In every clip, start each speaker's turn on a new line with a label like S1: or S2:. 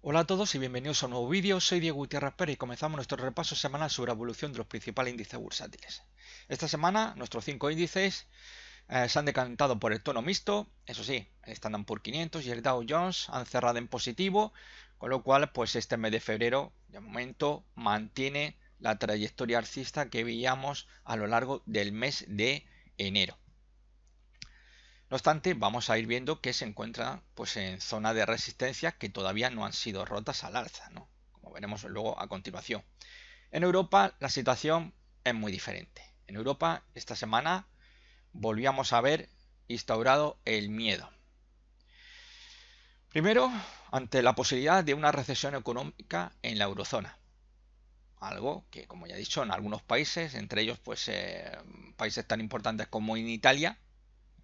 S1: Hola a todos y bienvenidos a un nuevo vídeo. Soy Diego Gutiérrez Pérez y comenzamos nuestro repaso semanal sobre la evolución de los principales índices bursátiles. Esta semana nuestros 5 índices se han decantado por el tono mixto. Eso sí, el Standard Poor's 500 y el Dow Jones han cerrado en positivo, con lo cual pues este mes de febrero de momento mantiene la trayectoria alcista que veíamos a lo largo del mes de enero. No obstante, vamos a ir viendo que se encuentra pues en zona de resistencia que todavía no han sido rotas al alza, ¿no? Como veremos luego a continuación. En Europa la situación es muy diferente. En Europa esta semana volvíamos a ver instaurado el miedo. Primero, ante la posibilidad de una recesión económica en la eurozona. Algo que, como ya he dicho, en algunos países, entre ellos pues países tan importantes como en Italia,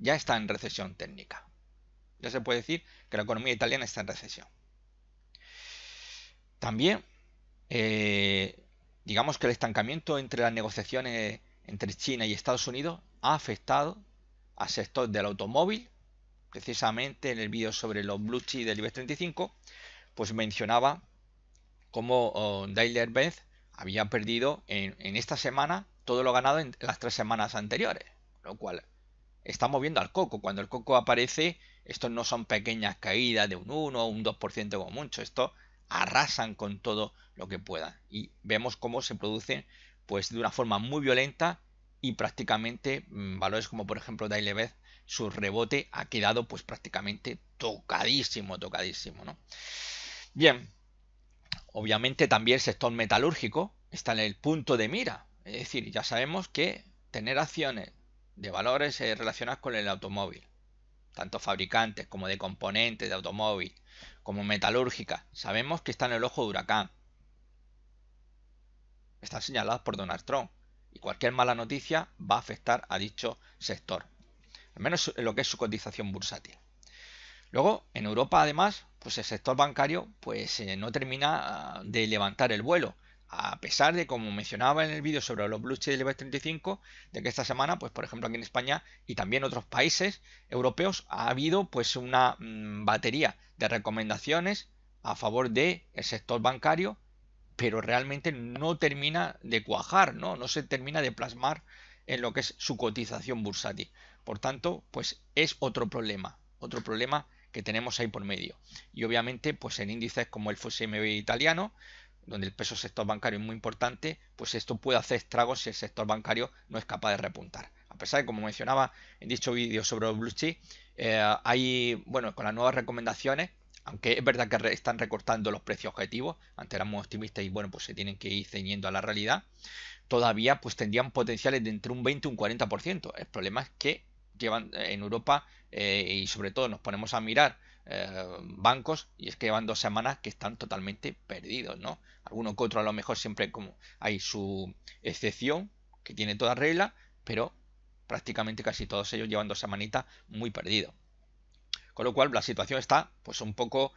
S1: ya está en recesión técnica. Ya se puede decir que la economía italiana está en recesión. También, digamos que el estancamiento entre las negociaciones entre China y Estados Unidos ha afectado al sector del automóvil. Precisamente en el vídeo sobre los blue chips del IBEX 35, pues mencionaba cómo Daimler-Benz había perdido en esta semana todo lo ganado en las 3 semanas anteriores. Lo cual estamos viendo al coco. Cuando el coco aparece, estos no son pequeñas caídas de un 1 o un 2% como mucho. Estos arrasan con todo lo que puedan. Y vemos cómo se producen pues de una forma muy violenta y prácticamente valores como por ejemplo Dailebez, su rebote ha quedado pues prácticamente tocadísimo, tocadísimo, ¿no? Bien, obviamente también el sector metalúrgico está en el punto de mira. Es decir, ya sabemos que tener acciones de valores relacionados con el automóvil, tanto fabricantes como de componentes de automóvil, como metalúrgica, sabemos que están en el ojo de huracán. Están señaladas por Donald Trump. Y cualquier mala noticia va a afectar a dicho sector. Al menos en lo que es su cotización bursátil. Luego, en Europa, además, pues el sector bancario pues no termina de levantar el vuelo. A pesar de, como mencionaba en el vídeo sobre los blue chips del IBEX 35, de que esta semana, pues por ejemplo aquí en España y también otros países europeos, ha habido pues una batería de recomendaciones a favor del sector bancario, pero realmente no termina de cuajar, ¿no? No se termina de plasmar en lo que es su cotización bursátil. Por tanto, pues es otro problema que tenemos ahí por medio. Y obviamente, pues en índices como el FTSE italiano, donde el peso sector bancario es muy importante, pues esto puede hacer estragos si el sector bancario no es capaz de repuntar. A pesar de, como mencionaba en dicho vídeo sobre los blue chips, hay, bueno, con las nuevas recomendaciones, aunque es verdad que están recortando los precios objetivos, antes éramos optimistas y bueno, pues se tienen que ir ceñiendo a la realidad, todavía pues tendrían potenciales de entre un 20 y un 40%. El problema es que llevan en Europa y sobre todo nos ponemos a mirar bancos y es que llevan 2 semanas que están totalmente perdidos, ¿no? Alguno que otro a lo mejor siempre como hay su excepción que tiene toda regla, pero prácticamente casi todos ellos llevan 2 semanitas muy perdidos. Con lo cual la situación está pues un poco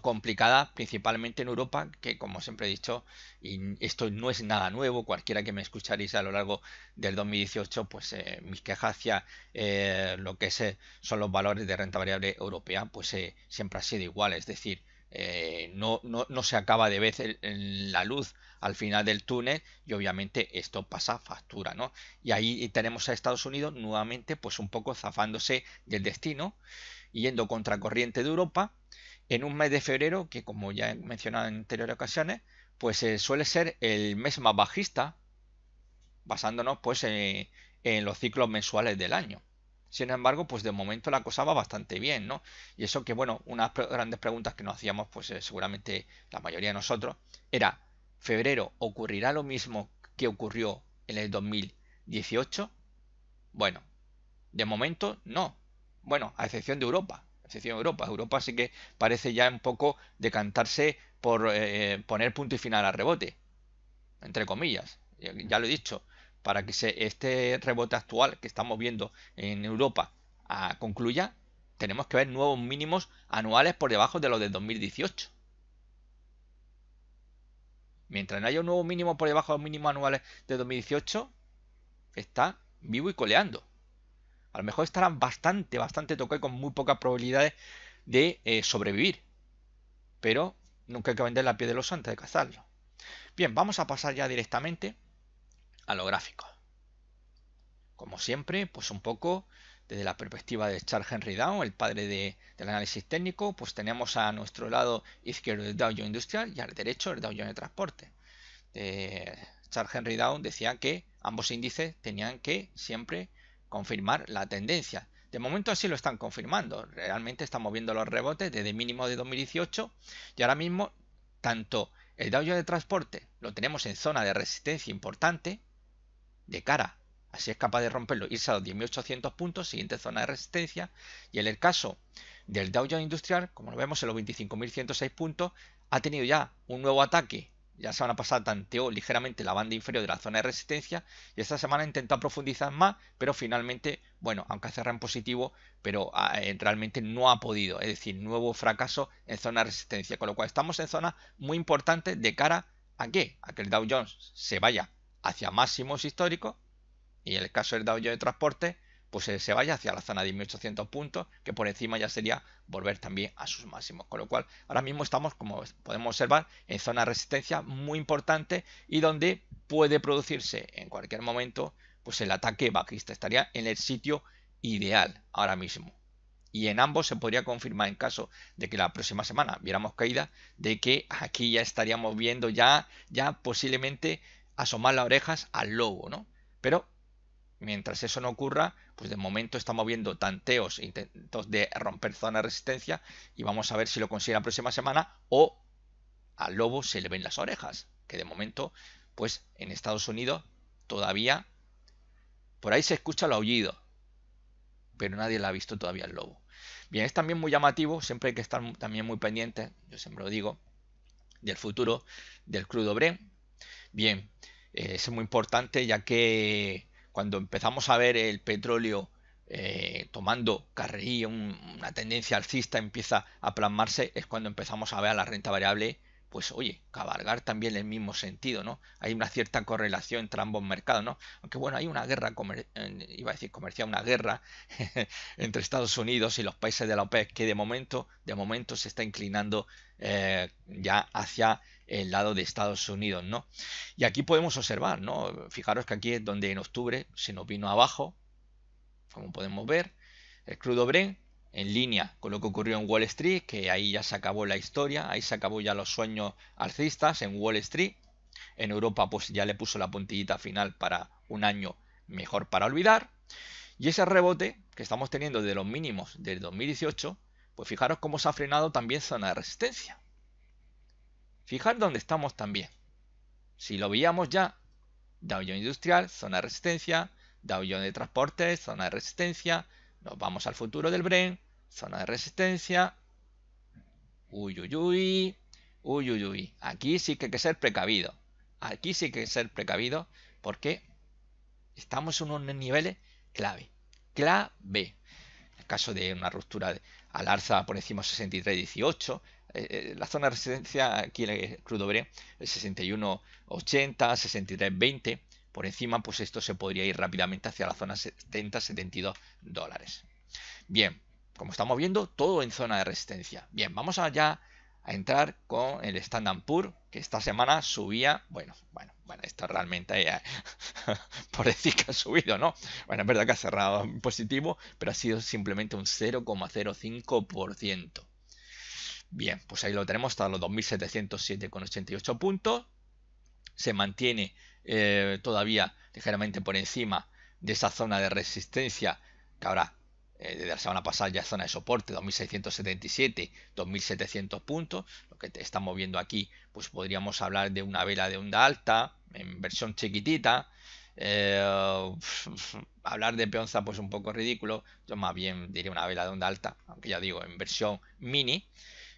S1: complicada, principalmente en Europa, que como siempre he dicho, y esto no es nada nuevo, cualquiera que me escucharéis a lo largo del 2018, pues mis quejas hacia lo que son los valores de renta variable europea, pues siempre ha sido igual, es decir, no se acaba de ver la luz al final del túnel y obviamente esto pasa factura, ¿no? Y ahí tenemos a Estados Unidos nuevamente pues un poco zafándose del destino, yendo contracorriente de Europa en un mes de febrero que, como ya he mencionado en anteriores ocasiones, pues suele ser el mes más bajista, basándonos pues en los ciclos mensuales del año. Sin embargo, pues de momento la cosa va bastante bien, ¿no? Y eso que, bueno, unas grandes preguntas que nos hacíamos, pues seguramente la mayoría de nosotros, era, ¿febrero ocurrirá lo mismo que ocurrió en el 2018? Bueno, de momento no. Bueno, a excepción de Europa. A excepción de Europa. Europa sí que parece ya un poco decantarse por poner punto y final al rebote. Entre comillas. Ya lo he dicho. Para que este rebote actual que estamos viendo en Europa concluya, tenemos que ver nuevos mínimos anuales por debajo de los del 2018. Mientras no haya un nuevo mínimo por debajo de los mínimos anuales de 2018, está vivo y coleando. A lo mejor estarán bastante tocados con muy pocas probabilidades de sobrevivir. Pero Nunca hay que vender la piel del oso antes de cazarlo. Bien, vamos a pasar ya directamente a los gráficos. Como siempre, pues un poco desde la perspectiva de Charles Henry Dow, el padre del análisis técnico, pues tenemos a nuestro lado izquierdo el Dow Jones Industrial y al derecho el Dow Jones de Transporte. Charles Henry Dow decía que ambos índices tenían que siempre confirmar la tendencia. De momento así lo están confirmando. Realmente estamos viendo los rebotes desde mínimo de 2018 y ahora mismo tanto el Dow Jones de Transporte lo tenemos en zona de resistencia importante de cara a si es capaz de romperlo, irse a los 10.800 puntos, siguiente zona de resistencia, y en el caso del Dow Jones Industrial, como lo vemos en los 25.106 puntos, ha tenido ya un nuevo ataque. Ya se van a pasar, tanteó ligeramente la banda inferior de la zona de resistencia y esta semana ha intentado profundizar más, pero finalmente, bueno, aunque ha cerrado en positivo, pero realmente no ha podido, es decir, nuevo fracaso en zona de resistencia, con lo cual estamos en zona muy importante de cara a qué, a que el Dow Jones se vaya hacia máximos históricos y en el caso del Dow Jones de Transporte pues se vaya hacia la zona de 1800 puntos, que por encima ya sería volver también a sus máximos. Con lo cual, ahora mismo estamos, como podemos observar, en zona de resistencia muy importante y donde puede producirse en cualquier momento pues el ataque bajista. Estaría en el sitio ideal ahora mismo. Y en ambos se podría confirmar en caso de que la próxima semana viéramos caída, de que aquí ya estaríamos viendo ya posiblemente asomar las orejas al lobo, ¿no? Pero mientras eso no ocurra, pues de momento estamos viendo tanteos, intentos de romper zona de resistencia y vamos a ver si lo consigue la próxima semana o al lobo se le ven las orejas, que de momento, pues en Estados Unidos todavía por ahí se escucha el aullido, pero nadie le ha visto todavía el lobo. Bien, es también muy llamativo, siempre hay que estar también muy pendiente, yo siempre lo digo, del futuro del crudo Brent. Bien, es muy importante ya que cuando empezamos a ver el petróleo tomando carrerilla, una tendencia alcista empieza a plasmarse, es cuando empezamos a ver a la renta variable, pues oye, cabalgar también en el mismo sentido, ¿no? Hay una cierta correlación entre ambos mercados, ¿no? Aunque bueno, hay una guerra, iba a decir comercial, una guerra entre Estados Unidos y los países de la OPEC que de momento se está inclinando ya hacia el lado de Estados Unidos, ¿no? Y aquí podemos observar, ¿no? Fijaros que aquí es donde en octubre se nos vino abajo, como podemos ver, el crudo Brent en línea con lo que ocurrió en Wall Street, que ahí ya se acabó la historia, ahí se acabó ya los sueños alcistas en Wall Street. En Europa pues ya le puso la puntillita final para un año mejor para olvidar. Y ese rebote que estamos teniendo de los mínimos del 2018, pues fijaros cómo se ha frenado también zona de resistencia. Fijar dónde estamos también. Si lo veíamos ya, Dow Jones Industrial, zona de resistencia, Dow Jones de Transporte, zona de resistencia, nos vamos al futuro del Brent, zona de resistencia, uy, uy, uy, uy, uy, uy, aquí sí que hay que ser precavido, aquí sí que hay que ser precavido porque estamos en unos niveles clave, clave. En el caso de una ruptura al alza por encima de 63.18, la zona de resistencia aquí en el crudo Brent es 61.80, 63.20. Por encima, pues esto se podría ir rápidamente hacia la zona 70-72 dólares. Bien, como estamos viendo, todo en zona de resistencia. Bien, vamos allá a entrar con el Standard Poor's, que esta semana subía, bueno, esto realmente por decir que ha subido, ¿no? Bueno, es verdad que ha cerrado en positivo, pero ha sido simplemente un 0,05%. Bien, pues ahí lo tenemos hasta los 2.707,88 puntos. Se mantiene todavía ligeramente por encima de esa zona de resistencia que ahora desde la semana pasada ya es zona de soporte 2.677, 2.700 puntos. Lo que estamos viendo aquí pues podríamos hablar de una vela de onda alta en versión chiquitita. Hablar de peonza pues un poco ridículo, yo más bien diría una vela de onda alta, aunque ya digo en versión mini,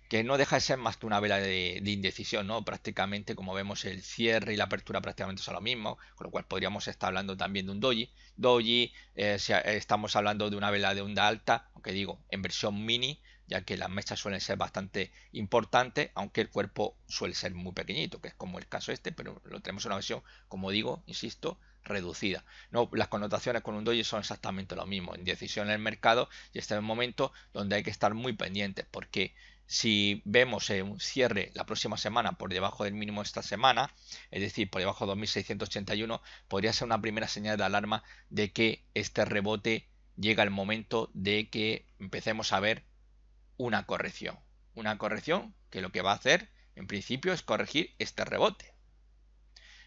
S1: que no deja de ser más que una vela de indecisión, ¿no? Prácticamente, como vemos, el cierre y la apertura prácticamente son lo mismo, con lo cual podríamos estar hablando también de un doji. Doji, si estamos hablando de una vela de onda alta, aunque digo, en versión mini, ya que las mechas suelen ser bastante importantes, aunque el cuerpo suele ser muy pequeñito, que es como el caso este, pero lo tenemos en una versión, como digo, insisto, reducida. No, las connotaciones con un doji son exactamente lo mismo, indecisión en el mercado, y este es el momento donde hay que estar muy pendientes, porque Si vemos un cierre la próxima semana por debajo del mínimo de esta semana, es decir, por debajo de 2681, podría ser una primera señal de alarma de que este rebote llega el momento de que empecemos a ver una corrección. Una corrección que lo que va a hacer, en principio, es corregir este rebote.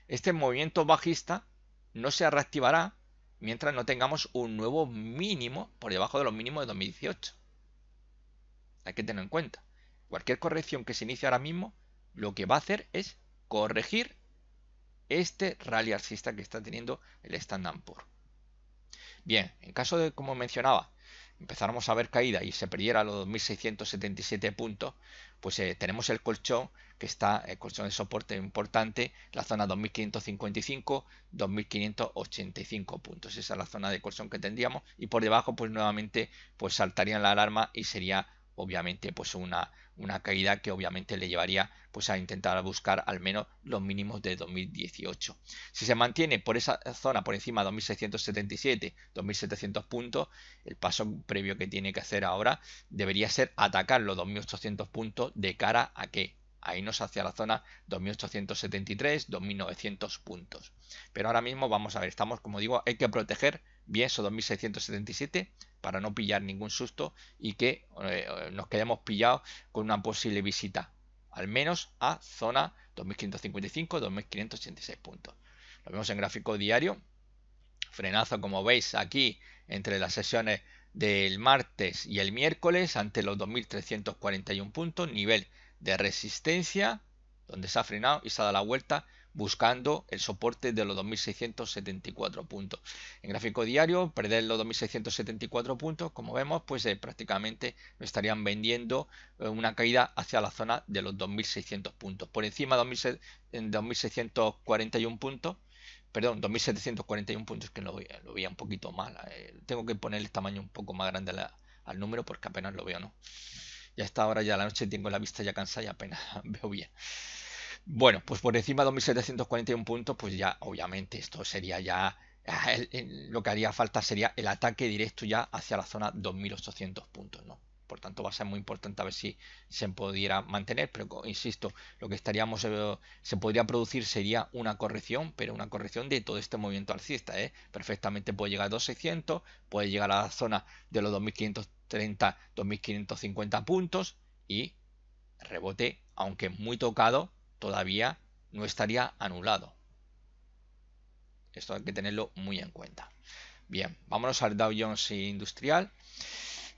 S1: Este movimiento bajista no se reactivará mientras no tengamos un nuevo mínimo por debajo de los mínimos de 2018. Hay que tenerlo en cuenta. Cualquier corrección que se inicie ahora mismo, lo que va a hacer es corregir este rally alcista que está teniendo el Standard Poor's. Bien, en caso de, como mencionaba, empezáramos a ver caída y se perdiera los 2.677 puntos, pues tenemos el colchón que está, el colchón de soporte importante, la zona 2.555, 2.585 puntos. Esa es la zona de colchón que tendríamos y por debajo pues nuevamente pues saltaría la alarma y sería obviamente pues una caída que obviamente le llevaría pues a intentar buscar al menos los mínimos de 2018. Si se mantiene por esa zona por encima de 2677, 2700 puntos, el paso previo que tiene que hacer ahora debería ser atacar los 2800 puntos de cara a que a irnos hacia la zona 2873, 2900 puntos. Pero ahora mismo vamos a ver, estamos, como digo, hay que proteger bien esos 2677 para no pillar ningún susto y que nos quedemos pillados con una posible visita al menos a zona 2555, 2586 puntos. Lo vemos en gráfico diario, frenazo como veis aquí entre las sesiones del martes y el miércoles ante los 2341 puntos, nivel de resistencia donde se ha frenado y se ha dado la vuelta buscando el soporte de los 2674 puntos. En gráfico diario, perder los 2674 puntos, como vemos, pues prácticamente lo estarían vendiendo una caída hacia la zona de los 2600 puntos. Por encima de 2641 puntos, perdón, 2741 puntos, que lo veía un poquito mal. Tengo que poner el tamaño un poco más grande al número porque apenas lo veo, ¿no? Ya a esta hora ya la noche tengo la vista ya cansada y apenas veo bien. Bueno, pues por encima de 2741 puntos, pues ya obviamente esto sería ya lo que haría falta sería el ataque directo ya hacia la zona 2800 puntos, ¿no? Por tanto, va a ser muy importante a ver si se pudiera mantener, pero insisto, lo que estaríamos se podría producir sería una corrección, pero una corrección de todo este movimiento alcista, ¿eh? Perfectamente puede llegar a 2600, puede llegar a la zona de los 2530, 2550 puntos y rebote, aunque muy tocado, todavía no estaría anulado. Esto hay que tenerlo muy en cuenta. Bien, vámonos al Dow Jones Industrial.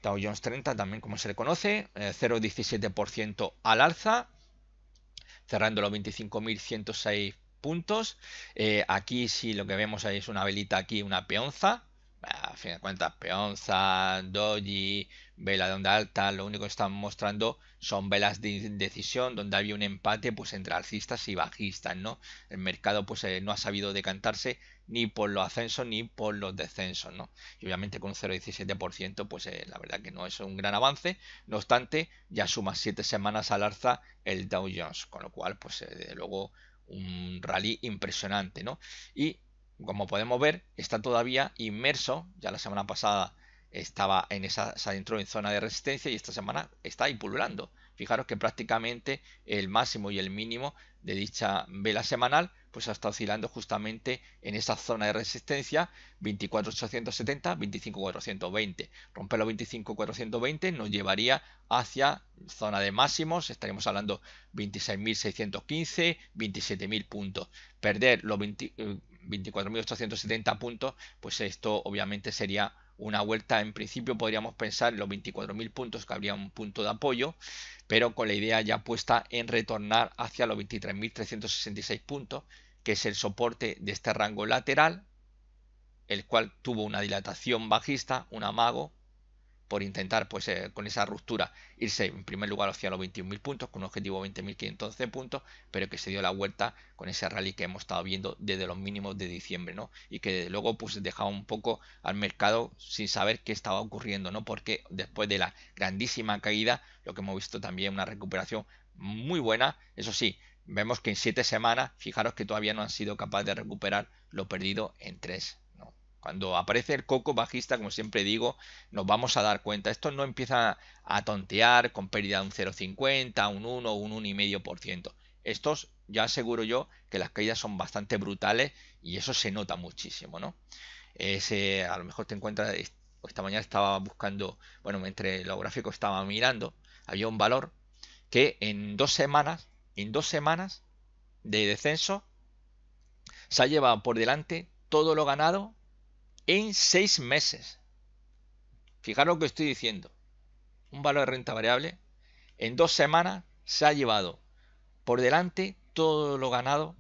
S1: Dow Jones 30 también como se le conoce, 0,17% al alza, cerrando los 25.106 puntos. Aquí sí lo que vemos ahí es una velita aquí, una peonza. A fin de cuentas, peonza, doji, vela de onda alta, lo único que están mostrando son velas de indecisión donde había un empate pues entre alcistas y bajistas, ¿no? El mercado pues no ha sabido decantarse ni por los ascensos ni por los descensos, ¿no? Y obviamente con un 0,17% pues la verdad que no es un gran avance, no obstante ya suma 7 semanas al alza el Dow Jones, con lo cual pues desde luego un rally impresionante, ¿no? Y como podemos ver, está todavía inmerso, ya la semana pasada estaba en se entró en zona de resistencia y esta semana está ahí pululando. Fijaros que prácticamente el máximo y el mínimo de dicha vela semanal pues está oscilando justamente en esa zona de resistencia 24.870, 25.420. Romper los 25.420 nos llevaría hacia zona de máximos, estaríamos hablando 26.615, 27.000 puntos. Perder los 24.870 puntos, pues esto obviamente sería una vuelta. En principio podríamos pensar en los 24.000 puntos, que habría un punto de apoyo, pero con la idea ya puesta en retornar hacia los 23.366 puntos, que es el soporte de este rango lateral, el cual tuvo una dilatación bajista, un amago, por intentar pues con esa ruptura irse en primer lugar hacia los 21.000 puntos con un objetivo 20.511 puntos, pero que se dio la vuelta con ese rally que hemos estado viendo desde los mínimos de diciembre, ¿no? Y que luego pues dejaba un poco al mercado sin saber qué estaba ocurriendo, ¿no? Porque después de la grandísima caída, lo que hemos visto también una recuperación muy buena, eso sí, vemos que en 7 semanas, fijaros que todavía no han sido capaces de recuperar lo perdido en 3, ¿no? Cuando aparece el coco bajista, como siempre digo, nos vamos a dar cuenta. Esto no empieza a tontear con pérdida de un 0,50, un 1 o un 1,5%. Estos ya aseguro yo que las caídas son bastante brutales y eso se nota muchísimo, ¿no? A lo mejor te encuentras, esta mañana estaba buscando, bueno, entre los gráficos estaba mirando, había un valor que en 2 semanas de descenso, se ha llevado por delante todo lo ganado en 6 meses. Fijaros lo que estoy diciendo. Un valor de renta variable en 2 semanas se ha llevado por delante todo lo ganado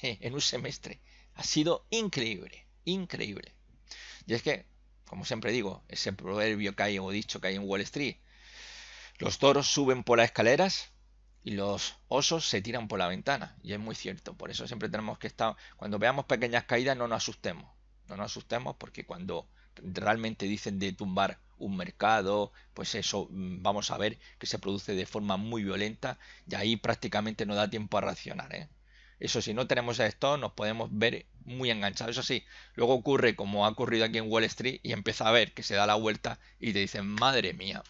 S1: en un semestre. Ha sido increíble, increíble. Y es que, como siempre digo, ese proverbio que hay o dicho que hay en Wall Street, los toros suben por las escaleras y los osos se tiran por la ventana. Y es muy cierto. Por eso siempre tenemos que estar, cuando veamos pequeñas caídas, no nos asustemos. No nos asustemos porque cuando realmente dicen de tumbar un mercado, pues eso vamos a ver que se produce de forma muy violenta y ahí prácticamente no da tiempo a reaccionar, ¿eh? Eso si no tenemos esto nos podemos ver muy enganchados. Eso sí, luego ocurre como ha ocurrido aquí en Wall Street y empieza a ver que se da la vuelta y te dicen, madre mía,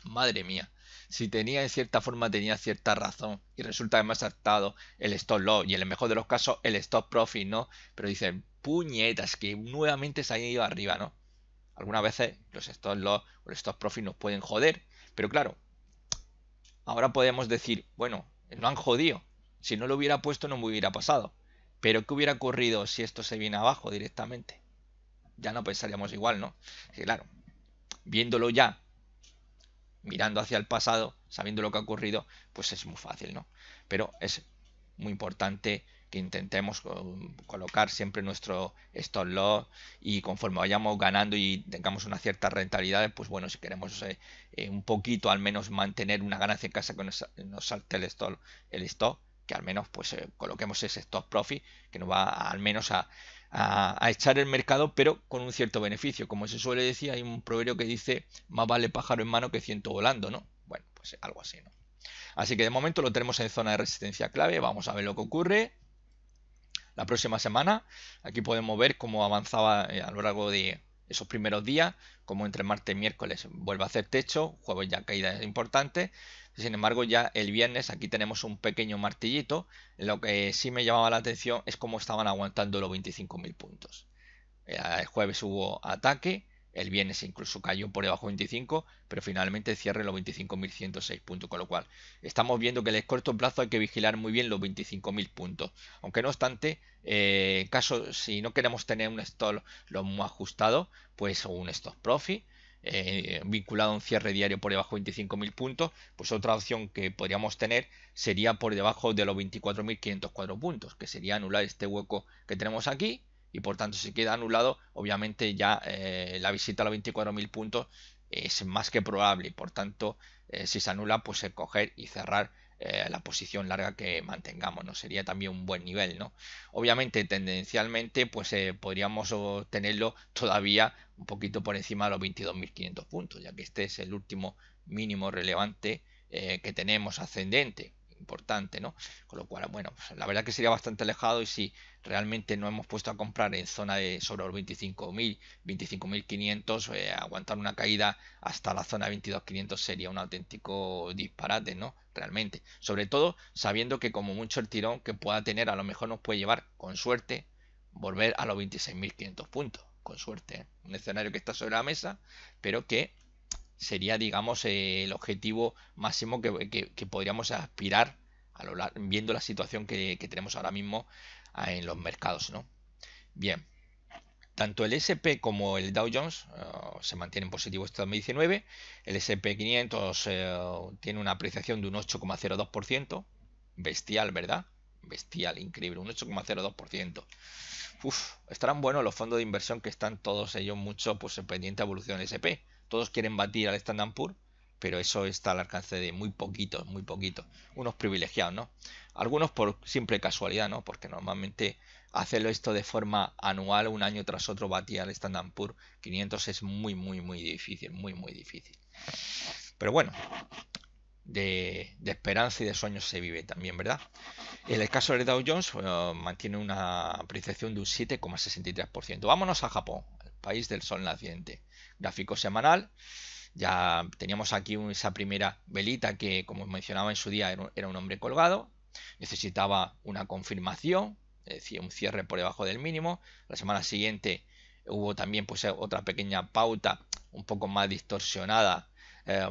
S1: si tenía de cierta forma tenía cierta razón y resulta que me ha saltado el stop loss y en el mejor de los casos el stop profit, ¿no? Pero dicen, puñetas, que nuevamente se ha ido arriba, ¿no? Algunas veces los stop loss o los stop profit nos pueden joder, pero claro, ahora podemos decir, bueno, no han jodido. Si no lo hubiera puesto no me hubiera pasado. Pero ¿qué hubiera ocurrido si esto se viene abajo directamente? Ya no pensaríamos igual, ¿no? Sí, claro, viéndolo ya, mirando hacia el pasado, sabiendo lo que ha ocurrido, pues es muy fácil, ¿no? Pero es muy importante que intentemos colocar siempre nuestro stop loss y conforme vayamos ganando y tengamos una cierta rentabilidad, pues bueno, si queremos un poquito al menos mantener una ganancia en casa que nos salte el stop, que al menos pues coloquemos ese stop profit que nos va al menos a echar el mercado, pero con un cierto beneficio. Como se suele decir, hay un proverbio que dice, más vale pájaro en mano que ciento volando, ¿no? Bueno, pues algo así, ¿no? Así que de momento lo tenemos en zona de resistencia clave. Vamos a ver lo que ocurre la próxima semana. Aquí podemos ver cómo avanzaba a lo largo de esos primeros días, como entre martes y miércoles vuelve a hacer techo, jueves ya caídas importantes. Sin embargo, ya el viernes aquí tenemos un pequeño martillito. Lo que sí me llamaba la atención es cómo estaban aguantando los 25.000 puntos. El jueves hubo ataque, el viernes incluso cayó por debajo de 25, pero finalmente cierre los 25.106 puntos, con lo cual estamos viendo que en el corto plazo hay que vigilar muy bien los 25.000 puntos. Aunque no obstante, caso si no queremos tener un stop lo muy ajustado, pues un stop profit vinculado a un cierre diario por debajo de 25.000 puntos, pues otra opción que podríamos tener sería por debajo de los 24.504 puntos, que sería anular este hueco que tenemos aquí y por tanto si queda anulado, obviamente ya la visita a los 24.000 puntos es más que probable y por tanto si se anula pues coger y cerrar la posición larga que mantengamos, ¿no? Sería también un buen nivel, ¿no? Obviamente tendencialmente pues podríamos tenerlo todavía un poquito por encima de los 22.500 puntos, ya que este es el último mínimo relevante que tenemos ascendente, importante, ¿no? Con lo cual, bueno, pues la verdad que sería bastante alejado y si realmente no hemos puesto a comprar en zona de sobre los 25.000, 25.500, aguantar una caída hasta la zona de 22.500 sería un auténtico disparate, ¿no? Realmente. Sobre todo sabiendo que como mucho el tirón que pueda tener a lo mejor nos puede llevar, con suerte, volver a los 26.500 puntos. Con suerte, ¿eh? Un escenario que está sobre la mesa, pero que sería, digamos, el objetivo máximo que podríamos aspirar viendo la situación que tenemos ahora mismo en los mercados, ¿no? Bien, tanto el S&P como el Dow Jones se mantienen positivos este 2019. El S&P 500 tiene una apreciación de un 8,02%. Bestial, ¿verdad? Bestial, increíble, un 8,02%. Uf, estarán buenos los fondos de inversión que están todos ellos mucho pues pendiente a evolución del S&P. Todos quieren batir al Standard Poor's, pero eso está al alcance de muy poquitos, muy poquitos. Unos privilegiados, ¿no? Algunos por simple casualidad, ¿no? Porque normalmente hacerlo esto de forma anual, un año tras otro, batir al Standard Poor's 500 es muy, muy, muy difícil, muy, muy difícil. Pero bueno, de esperanza y de sueños se vive también, ¿verdad? En el caso del Dow Jones mantiene una apreciación de un 7,63%. Vámonos a Japón. país del sol naciente. Gráfico semanal. Ya teníamos aquí esa primera velita que, como mencionaba en su día, era un hombre colgado. Necesitaba una confirmación, es decir, un cierre por debajo del mínimo. La semana siguiente hubo también pues otra pequeña pauta un poco más distorsionada,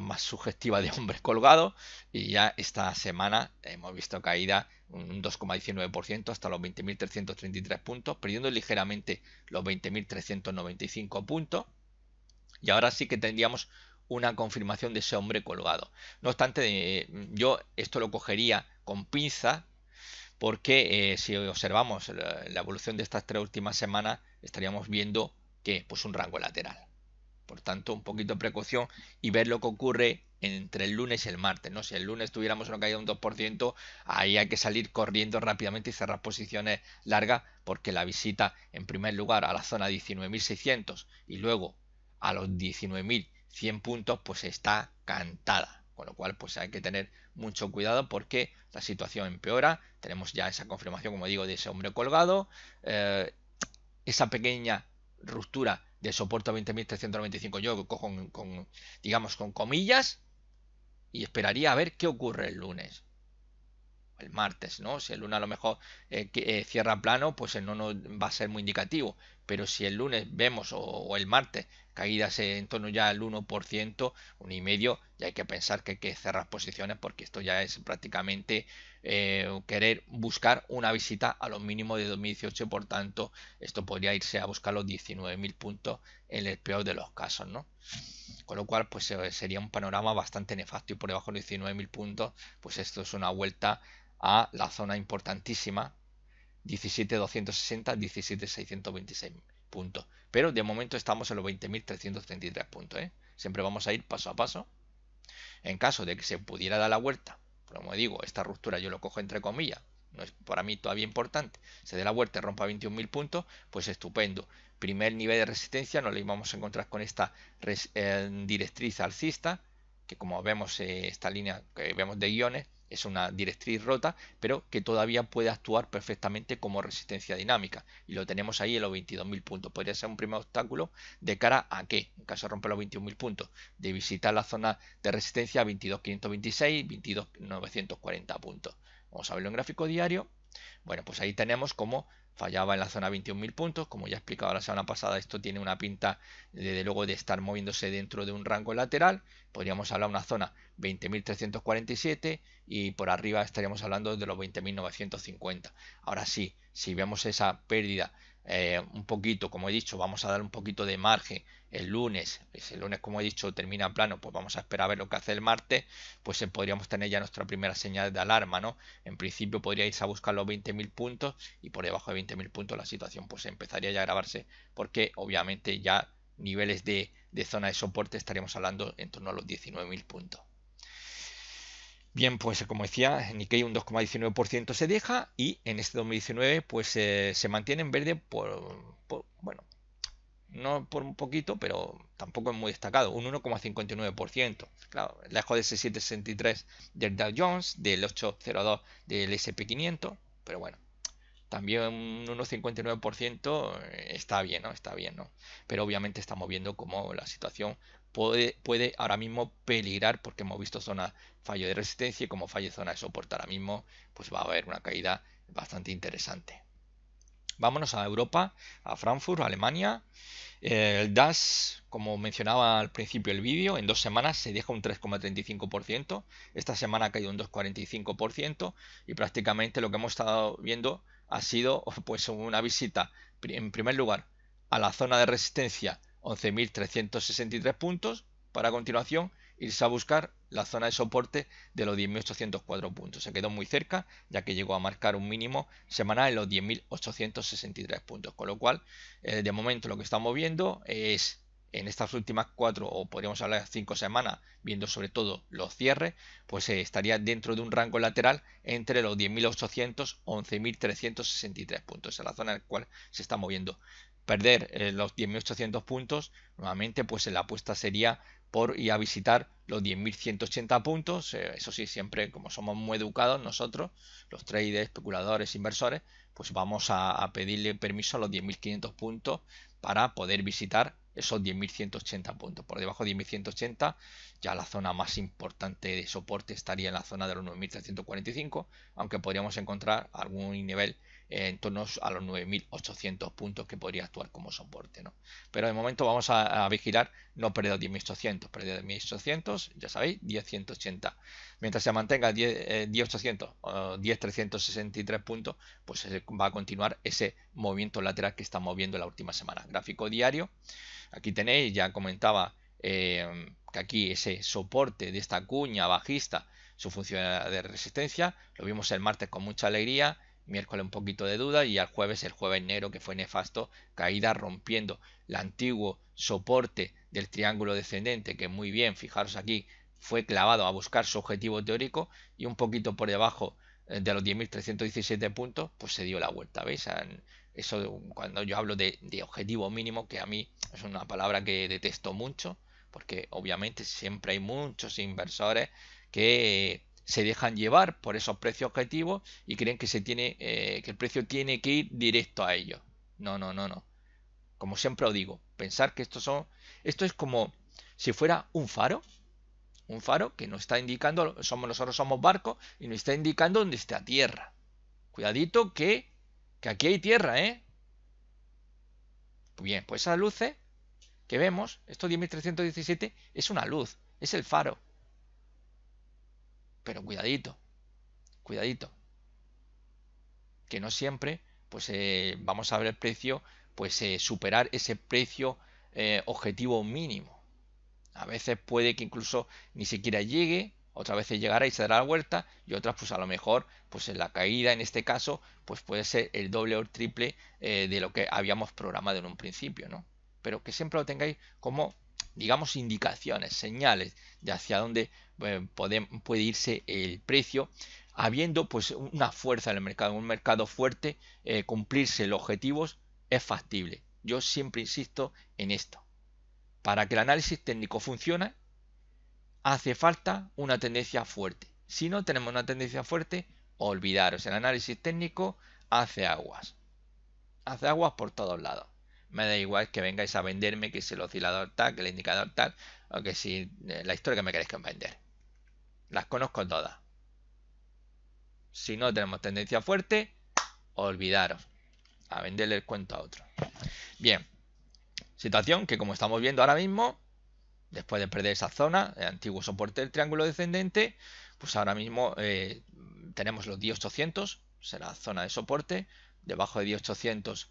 S1: más sugestiva de hombre colgado. Y ya esta semana hemos visto caída un 2,19% hasta los 20.333 puntos, perdiendo ligeramente los 20.395 puntos. Y ahora sí que tendríamos una confirmación de ese hombre colgado. No obstante, yo esto lo cogería con pinza porque si observamos la evolución de estas 3 últimas semanas, estaríamos viendo que pues un rango lateral. Por tanto, un poquito de precaución y ver lo que ocurre entre el lunes y el martes, ¿no? Si el lunes tuviéramos una caída de un 2%, ahí hay que salir corriendo rápidamente y cerrar posiciones largas, porque la visita en primer lugar a la zona 19.600 y luego a los 19.100 puntos pues está cantada, con lo cual pues hay que tener mucho cuidado porque la situación empeora. Tenemos ya esa confirmación, como digo, de ese hombre colgado, esa pequeña ruptura de soporte a 20.395 yo cojo digamos con comillas, y esperaría a ver qué ocurre el lunes, el martes, ¿no? Si el lunes a lo mejor cierra plano, pues no nos va a ser muy indicativo. Pero si el lunes vemos o el martes caídas en torno ya al 1%, 1,5%, ya hay que pensar que hay que cerrar posiciones porque esto ya es prácticamente querer buscar una visita a los mínimos de 2018. Por tanto, esto podría irse a buscar los 19.000 puntos en el peor de los casos, ¿no? Con lo cual, pues sería un panorama bastante nefasto, y por debajo de 19.000 puntos, pues esto es una vuelta a la zona importantísima 17.260, 17.626 puntos. Pero de momento estamos en los 20.333 puntos, ¿eh? Siempre vamos a ir paso a paso. En caso de que se pudiera dar la vuelta, como digo, esta ruptura yo lo cojo entre comillas, no es para mí todavía importante, se dé la vuelta y rompa 21.000 puntos, pues estupendo. Primer nivel de resistencia nos lo íbamos a encontrar con esta directriz alcista, que como vemos esta línea que vemos de guiones es una directriz rota, pero que todavía puede actuar perfectamente como resistencia dinámica, y lo tenemos ahí en los 22.000 puntos. Podría ser un primer obstáculo de cara a que, en caso de romper los 21.000 puntos, de visitar la zona de resistencia 22.526, 22.940 puntos. Vamos a verlo en gráfico diario. Bueno, pues ahí tenemos cómo fallaba en la zona 21.000 puntos. Como ya he explicado la semana pasada, esto tiene una pinta desde luego de estar moviéndose dentro de un rango lateral. Podríamos hablar de una zona 20.347 y por arriba estaríamos hablando de los 20.950. Ahora sí, si vemos esa pérdida un poquito, como he dicho, vamos a dar un poquito de margen el lunes. Si el lunes, como he dicho, termina plano, pues vamos a esperar a ver lo que hace el martes. Pues podríamos tener ya nuestra primera señal de alarma, ¿no? En principio podría irse a buscar los 20.000 puntos, y por debajo de 20.000 puntos la situación pues empezaría ya a agravarse, porque obviamente ya niveles de zona de soporte estaríamos hablando en torno a los 19.000 puntos. Bien, pues como decía, Nikkei un 2,19% se deja, y en este 2019 pues se mantiene en verde bueno, no por un poquito, pero tampoco es muy destacado, un 1,59%. Claro, lejos de ese 763 del Dow Jones, del 802 del S&P 500, pero bueno, también un 1,59% está bien, ¿no? Está bien, ¿no? Pero obviamente estamos viendo cómo la situación puede ahora mismo peligrar, porque hemos visto zona fallo de resistencia, y como falle zona de soporte ahora mismo, pues va a haber una caída bastante interesante. Vámonos a Europa, a Frankfurt, a Alemania. El DAX, como mencionaba al principio del vídeo, en 2 semanas se deja un 3,35%. Esta semana ha caído un 2,45%, y prácticamente lo que hemos estado viendo ha sido pues una visita, en primer lugar, a la zona de resistencia 11.363 puntos, para a continuación irse a buscar la zona de soporte de los 10.804 puntos. Se quedó muy cerca, ya que llegó a marcar un mínimo semanal en los 10.863 puntos, con lo cual de momento lo que estamos viendo es, en estas últimas 4, o podríamos hablar 5 semanas, viendo sobre todo los cierres, pues estaría dentro de un rango lateral entre los 10.800 y 11.363 puntos, en la zona en la cual se está moviendo. Perder los 10.800 puntos, nuevamente pues la apuesta sería por ir a visitar los 10.180 puntos. Eso sí, siempre, como somos muy educados nosotros, los traders, especuladores, inversores, pues vamos a pedirle permiso a los 10.500 puntos para poder visitar esos 10.180 puntos. Por debajo de 10.180 ya la zona más importante de soporte estaría en la zona de los 9.345, aunque podríamos encontrar algún nivel en torno a los 9.800 puntos que podría actuar como soporte, ¿no? Pero de momento vamos a vigilar no perder 10.800, perder 10.800, ya sabéis, 10.180. Mientras se mantenga 10.800 o 10.363 puntos, pues va a continuar ese movimiento lateral que estamos viendo en la última semana. Gráfico diario, aquí tenéis, ya comentaba que aquí ese soporte de esta cuña bajista, su función de resistencia, lo vimos el martes con mucha alegría, miércoles un poquito de duda y el jueves negro que fue nefasto, caída rompiendo el antiguo soporte del triángulo descendente, que muy bien, fijaros aquí, fue clavado a buscar su objetivo teórico y un poquito por debajo de los 10.317 puntos, pues se dio la vuelta, ¿veis? Eso cuando yo hablo de objetivo mínimo, que a mí es una palabra que detesto mucho, porque obviamente siempre hay muchos inversores que se dejan llevar por esos precios objetivos y creen que que el precio tiene que ir directo a ellos. No, no, no, no. Como siempre os digo, pensar que esto es como si fuera un faro que nos está indicando, nosotros somos barcos y nos está indicando dónde está tierra. Cuidadito que aquí hay tierra, ¿eh? Bien, pues esas luces que vemos, estos 10.317 es una luz, es el faro. Pero cuidadito, cuidadito, que no siempre pues vamos a ver el precio pues superar ese precio objetivo mínimo. A veces puede que incluso ni siquiera llegue, otras veces llegará y se dará la vuelta y otras pues a lo mejor pues en la caída en este caso pues puede ser el doble o el triple de lo que habíamos programado en un principio, ¿no? Pero que siempre lo tengáis como digamos indicaciones, señales de hacia dónde puede irse el precio, habiendo pues una fuerza en el mercado, un mercado fuerte, cumplirse los objetivos es factible. Yo siempre insisto en esto. Para que el análisis técnico funcione, hace falta una tendencia fuerte. Si no tenemos una tendencia fuerte, olvidaros, el análisis técnico hace aguas. Hace aguas por todos lados. Me da igual que vengáis a venderme que si el oscilador tal, que el indicador tal, o que si la historia que me queréis vender. Las conozco todas. Si no tenemos tendencia fuerte, olvidaros. A venderle el cuento a otro. Bien. Situación que como estamos viendo ahora mismo, después de perder esa zona, el antiguo soporte del triángulo descendente, pues ahora mismo tenemos los 10.800, será zona de soporte. Debajo de 10.800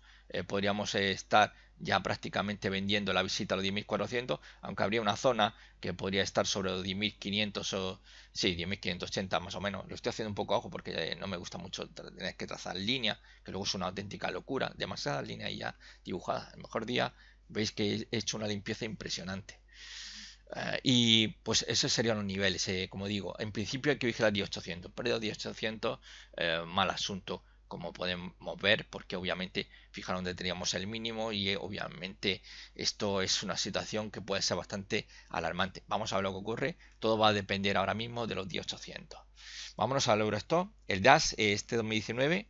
S1: podríamos estar ya prácticamente vendiendo la visita a los 10.400, aunque habría una zona que podría estar sobre los 10.500 o sí, 10.580 más o menos. Lo estoy haciendo un poco a ojo porque no me gusta mucho tener que trazar línea, que luego es una auténtica locura, demasiadas líneas ya dibujadas. El mejor día veis que he hecho una limpieza impresionante. Y pues esos serían los niveles, como digo, en principio hay que vigilar 10.800, perdido 10.800, mal asunto, como podemos ver, porque obviamente fijaron donde teníamos el mínimo y obviamente esto es una situación que puede ser bastante alarmante. Vamos a ver lo que ocurre, todo va a depender ahora mismo de los 10.800. Vámonos al Eurostoxx, el DAX este 2019.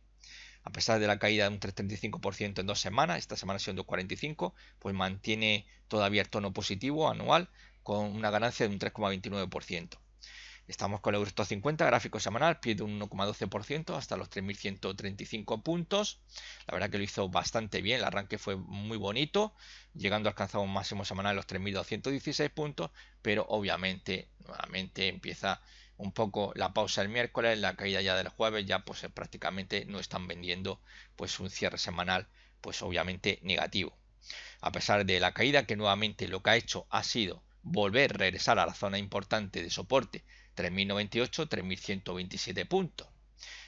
S1: A pesar de la caída de un 3,35% en 2 semanas, esta semana ha sido un 2,45%, pues mantiene todavía el tono positivo anual con una ganancia de un 3,29%. Estamos con el Eurostoxx 50, gráfico semanal, pierde un 1,12% hasta los 3.135 puntos. La verdad que lo hizo bastante bien, el arranque fue muy bonito, llegando a alcanzar un máximo semanal de los 3.216 puntos, pero obviamente nuevamente empieza un poco la pausa el miércoles, la caída ya del jueves, ya pues prácticamente no están vendiendo pues un cierre semanal pues obviamente negativo. A pesar de la caída, que nuevamente lo que ha hecho ha sido volver a regresar a la zona importante de soporte 3.098, 3.127 puntos.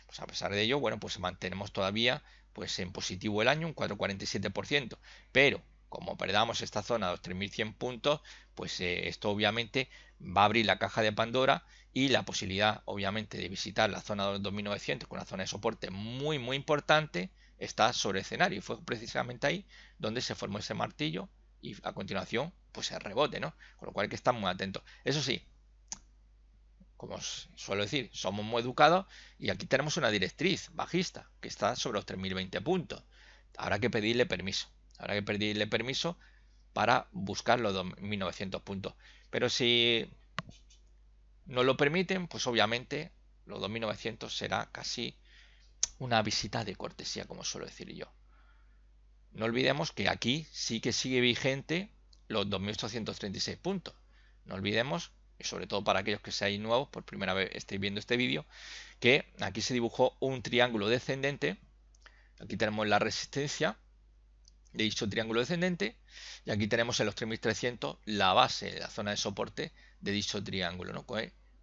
S1: Pues a pesar de ello, bueno, pues mantenemos todavía pues en positivo el año, un 4,47%, pero como perdamos esta zona de los 3.100 puntos, pues esto obviamente va a abrir la caja de Pandora y la posibilidad obviamente de visitar la zona de los 2.900 con una zona de soporte muy muy importante está sobre el escenario y fue precisamente ahí donde se formó ese martillo y a continuación pues el rebote, ¿no? Con lo cual hay que estar muy atentos. Eso sí, como os suelo decir, somos muy educados y aquí tenemos una directriz bajista que está sobre los 3.020 puntos. Habrá que pedirle permiso. Habrá que pedirle permiso para buscar los 2.900 puntos. Pero si no lo permiten, pues obviamente los 2.900 será casi una visita de cortesía, como suelo decir yo. No olvidemos que aquí sí que sigue vigente los 2.836 puntos. No olvidemos, y sobre todo para aquellos que seáis nuevos, por primera vez estéis viendo este vídeo, que aquí se dibujó un triángulo descendente. Aquí tenemos la resistencia de dicho triángulo descendente y aquí tenemos en los 3.300 la base, la zona de soporte de dicho triángulo, ¿no?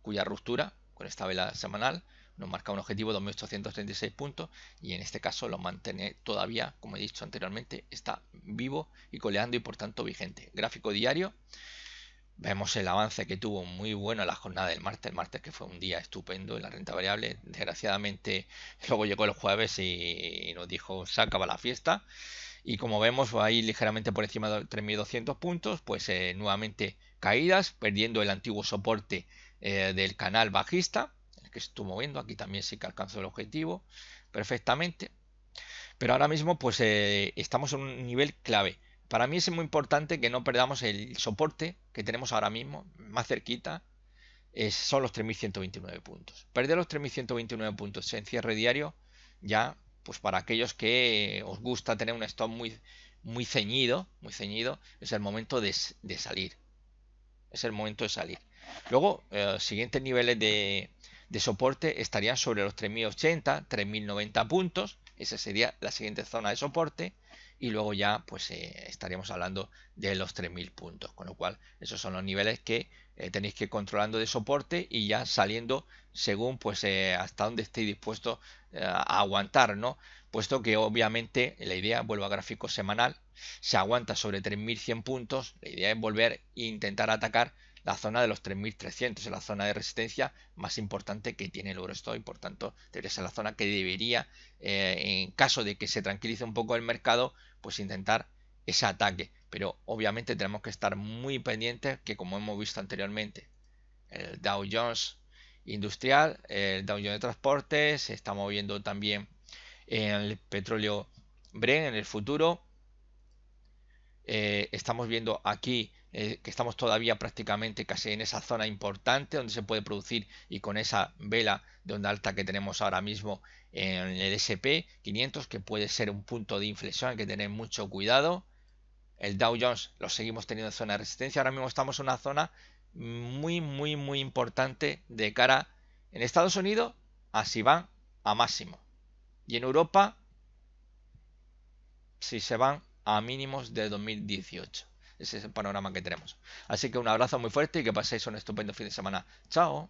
S1: Cuya ruptura con esta vela semanal nos marca un objetivo de 2.836 puntos y en este caso lo mantiene todavía, como he dicho anteriormente, está vivo y coleando y por tanto vigente. Gráfico diario, vemos el avance que tuvo muy bueno la jornada del martes, el martes que fue un día estupendo en la renta variable. Desgraciadamente luego llegó el jueves y nos dijo se acaba la fiesta. Y como vemos ahí ligeramente por encima de 3.200 puntos, pues nuevamente caídas, perdiendo el antiguo soporte del canal bajista, el que estuvo moviendo, aquí también sí que alcanzó el objetivo perfectamente. Pero ahora mismo pues estamos en un nivel clave. Para mí es muy importante que no perdamos el soporte que tenemos ahora mismo, más cerquita, son los 3.129 puntos. Perder los 3.129 puntos en cierre diario ya pues para aquellos que os gusta tener un stop muy ceñido, es el momento de salir. Es el momento de salir. Luego, siguientes niveles de soporte estarían sobre los 3.080, 3.090 puntos. Esa sería la siguiente zona de soporte. Y luego ya pues estaríamos hablando de los 3.000 puntos. Con lo cual, esos son los niveles que tenéis que ir controlando de soporte y ya saliendo según pues hasta donde estéis dispuestos a aguantar, ¿no? Puesto que obviamente la idea, vuelvo a gráfico semanal, se aguanta sobre 3.100 puntos, la idea es volver e intentar atacar la zona de los 3.300, es la zona de resistencia más importante que tiene el Eurostoxx y por tanto debería ser la zona que debería, en caso de que se tranquilice un poco el mercado, pues intentar ese ataque. Pero obviamente tenemos que estar muy pendientes que, como hemos visto anteriormente, el Dow Jones industrial, el Dow Jones de transportes, se está moviendo también en el petróleo Brent en el futuro. Estamos viendo aquí que estamos todavía prácticamente casi en esa zona importante donde se puede producir y con esa vela de onda alta que tenemos ahora mismo en el S&P 500 que puede ser un punto de inflexión, hay que tener mucho cuidado. El Dow Jones lo seguimos teniendo en zona de resistencia, ahora mismo estamos en una zona muy importante de cara en Estados Unidos a si van a máximo y en Europa si se van a mínimos de 2018. Ese es el panorama que tenemos. Así que un abrazo muy fuerte y que paséis un estupendo fin de semana. Chao.